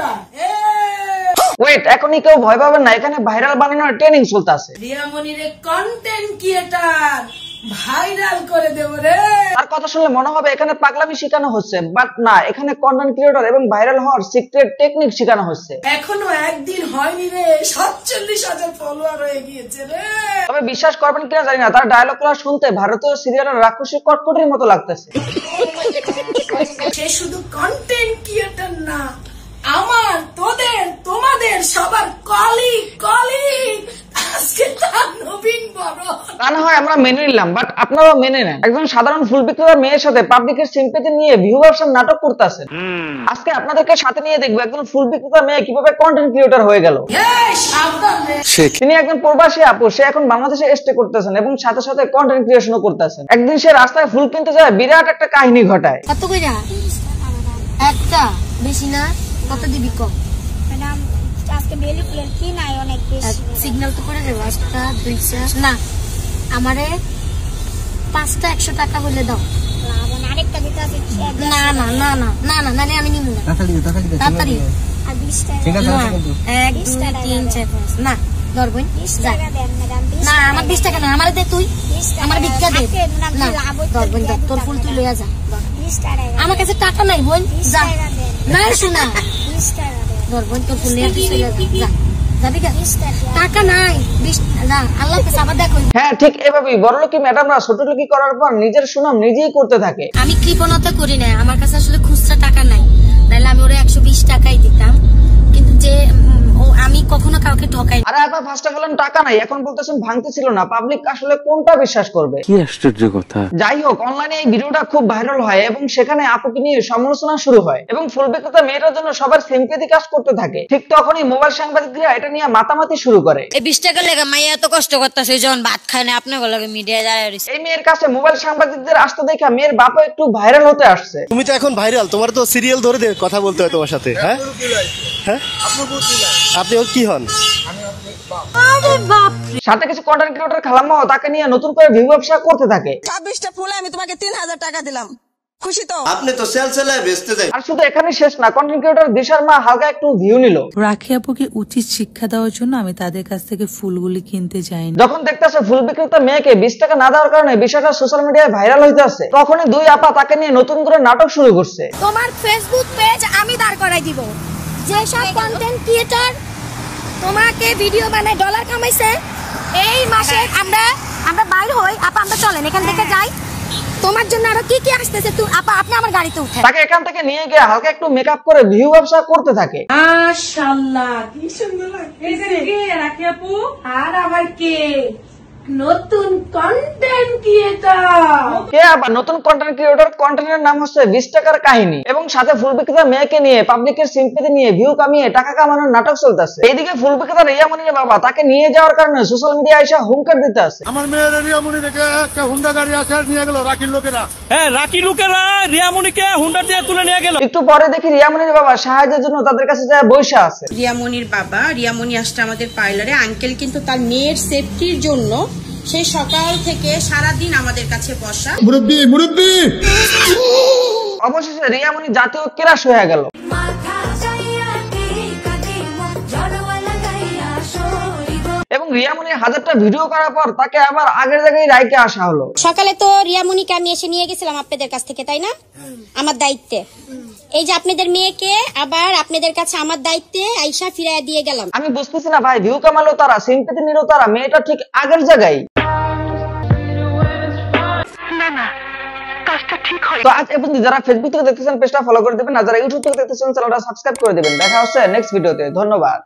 আমরা ওয়েট, এখনই কেউ ভয় পাবেন না, এখানে ভাইরাল বানানোর ট্রেনিং চলতেছে। রিয়ামনির কন্টেন্ট ক্রিয়েটর ভাইরাল করে দেব রে। আর কথা শুনলে মনে হবে এখানে পাগলামি শেখানো হচ্ছে, বাট না, এখানে কন্টেন্ট ক্রিয়েটর এবং ভাইরাল হওয়ার সিক্রেট টেকনিক শেখানো হচ্ছে। এখনো একদিন হয়নি রে, 47,000 ফলোয়ার হয়ে গিয়েছে রে। তবে বিশ্বাস করবেন কিনা জানি না, তার ডায়লগ গুলো শুনতে ভারতীয় সিরিয়ালের রাক্ষসী কটকটির মতো লাগতেছে। সে শুধু কন্টেন্ট ক্রিয়েটর না, আমার তোদের তোমাদের সবার কলিগ আজকে তার নবীন বড়। তা না হয় আমরা মেনে নিলাম, বাট আপনারাও মেনে নেন। একজন সাধারণ ফুল বিক্রেতার মেয়ের সাথে পাবলিকের সিম্পেথি নিয়ে ভিউয়ারশিপ নাটক করতেছেন। আজকে আপনাদেরকে সাথে নিয়ে দেখবো একজন ফুল বিক্রেতার মেয়ে কিভাবে কন্টেন্ট ক্রিয়েটর হয়ে গেল। তিনি একজন প্রবাসী আপু, সে এখন বাংলাদেশে স্টে করতেছেন এবং সাথে সাথে কন্টেন্ট ক্রিয়েশনও করতেছেন। একদিন সে রাস্তায় ফুল কিনতে যায়, বিরাট একটা কাহিনী ঘটায়। কত কইরা? একটা, বেশি না। কত দিবি কম? ম্যাডাম আজকে বেলি ফুলের কি নাই, অনেক বেশি। সিগন্যাল তো করে দেবো। একটা, দুইটা না, আমারে 5টা 100 টাকা বলে দাও। আরেকটা দিতে আছে। না না না না না না, মানে আমি নিব না। তাড়াতাড়ি। আর 20 টাকা। ঠিক আছে, 1 2 3 4 5 না ধরবই। 20 টাকা দেন ম্যাডাম। না, আমার 20 টাকা না, আমারে দে তুই। আমার ভিক্ষা দে। না, ধরবই না, তোর ফুল তুই লইয়া যা। 20 টাকা। আমার কাছে টাকা নাই বোন, যা। না শোনা, 20 টাকা দেন। ধরবই তোর ফুল নিয়ে চলে যা। যাবি কা? টাকা নাই, 20 না, আল্লাহর কাছে আবার দেখো। হ্যাঁ, ঠিক এভাবেই বড়লোকি ম্যাডামরা ছোটলোকি করার পর নিজের সুনাম নিজেই করতে থাকে। আমি কৃপণতা করি না, আমার কাছে আসলে খুচরা টাকা নাই, তাহলে আমি ওরা 120 টাকাই দিতাম, কিন্তু যে আমি কখনো কাউকে ঠকাই। আরে আপা, ফার্স্টে বলেন টাকা নাই, এখন বলতেছেন ভাঙতে ছিল না। পাবলিক আসলে কোনটা বিশ্বাস করবে? কি আশ্চর্য কথা। যাই হোক, অনলাইনে এই ভিডিওটা খুব ভাইরাল হয় এবং সেখানে আপুকে নিয়ে সমালোচনা শুরু হয় এবং ফুল বিক্রেতা মেয়েটার জন্য সবার সিম্পেথি কাজ করতে থাকে। ঠিক তখনই মোবাইল সাংবাদিকরা এটা নিয়ে মাতামাতি শুরু করে। এই 20 টাকা লেগে মাইয়া এত কষ্ট করতেছে, যখন ভাত খায় না আপনার লগে মিডিয়ায় দাঁড়ায় রইছে। এই মেয়ের কাছে মোবাইল সাংবাদিকদের আসতে দেখা মেয়ের বাবা একটু ভাইরাল হতে আসছে। তুমি তো এখন ভাইরাল, তোমার তো সিরিয়াল ধরে কথা বলতে হয় তোমার সাথে। হ্যাঁ হ্যাঁ, আপনি কি হন? সাথে কিছু কন্টেন্ট ক্রিয়েটর খালাম্মাও তাকে নিয়ে নতুন করে ভিউ ব্যবসা করতে থাকে। 26টা ফুলে আমি তোমাকে 3000 টাকা দিলাম, খুশি তো? আপনি তো সেলসেলায় বেচতে যাই। আর শুধু এখানে শেষ না, কন্টেন্ট ক্রিয়েটর দিশার মা হালকা একটু ভিউ নিল। রাখি আপুকে উচিত শিক্ষা দেওয়ার জন্য আমি তাদের কাছ থেকে ফুলগুলি কিনতে যাইনি। যখন দেখতেছে ফুল বিক্রেতা মেয়েকে 20 টাকা না দেওয়ার কারণে বিষয়টা সোশ্যাল মিডিয়ায় ভাইরাল হইতে আছে, তখনই দুই আপা তাকে নিয়ে নতুন করে নাটক শুরু করছে। তোমার ফেসবুক পেজ আমি দাঁড় করাই দিব। যে সব কন্টেন্ট ক্রিয়েটর তোমাকে ভিডিও বানায় ডলার কামাইছে, এই মাসে আমরা বাইর হই। আপা আমরা চলেন এখান থেকে যাই, তোমার জন্য আরো কি কি আসতেছে। তুই আপা আপনি আমার গাড়িতে উঠে। তাকে এখান থেকে নিয়ে গিয়ে হালকা একটু মেকআপ করে ভিউ ব্যবসা করতে থাকে। মাশাআল্লাহ, কি সুন্দর লাগছে কে রাখি আপু। আর আবার কে? নতুন কন্টেন্ট ক্রিয়েটর। কে আবার নতুন কন্টেন্ট ক্রিয়েটর? কন্টেন্টের নাম হচ্ছে 20 টাকার কাহিনী এবং সাথে ফুল বিক্রেতা মেয়েকে নিয়ে পাবলিকের সিম্পেথি নিয়ে ভিউ কামিয়ে টাকা কামানোর নাটক চলতেছে। এইদিকে ফুল বিক্রেতা রিয়ামনির বাবা তাকে নিয়ে যাওয়ার কারণে সোশ্যাল মিডিয়ায় এসে হুঙ্কার দিতে আছে। আমার মেয়ের রিয়ামনি দেখে একটা হুন্ডা গাড়ি আছে নিয়ে গেল রাকির লোকেরা। হ্যাঁ, রাকি লোকেরা রিয়ামনিকে হুন্ডা দিয়ে তুলে নিয়ে গেল। একটু পরে দেখি রিয়ামনির বাবা সাহায্যের জন্য তাদের কাছে যায় বসে আছে। রিয়ামনির বাবা, রিয়ামনি আসছে আমাদের পার্লারে। আঙ্কেল কিন্তু তার মেয়ের সেফটির জন্য সে সকাল থেকে সারাদিন আমাদের কাছে বসা। মুরব্বি অবশেষে রিয়ামনি জাতীয় ক্রাশ হয়ে গেল। এবং রিয়ামনি 1000টা ভিডিও করার পর তাকে আবার আগের জায়গায় রাইকে আসা হলো। সকালে তো রিয়ামনিকে আমি এসে নিয়ে গেছিলাম আপনাদের কাছ থেকে, তাই না? আমার দায়িত্বে। এই যে আপনাদের মেয়েকে আবার আপনাদের কাছে আমার দায়িত্বে আইসা ফিরাইয়া দিয়ে গেলাম। আমি বুঝতেছি না ভাই, ভিউ কামালো তারা, সিম্পেথি নিল তারা, মেয়েটা ঠিক আগের জায়গায়। তো আজ এবং যারা ফেসবুক থেকে দেখতেছেন পেজটা ফলো করে দিবেন, আর যারা ইউটিউব থেকে দেখতেছেন চ্যানেলটা সাবস্ক্রাইব করে দিবেন। দেখা হচ্ছে নেক্সট ভিডিওতে। ধন্যবাদ।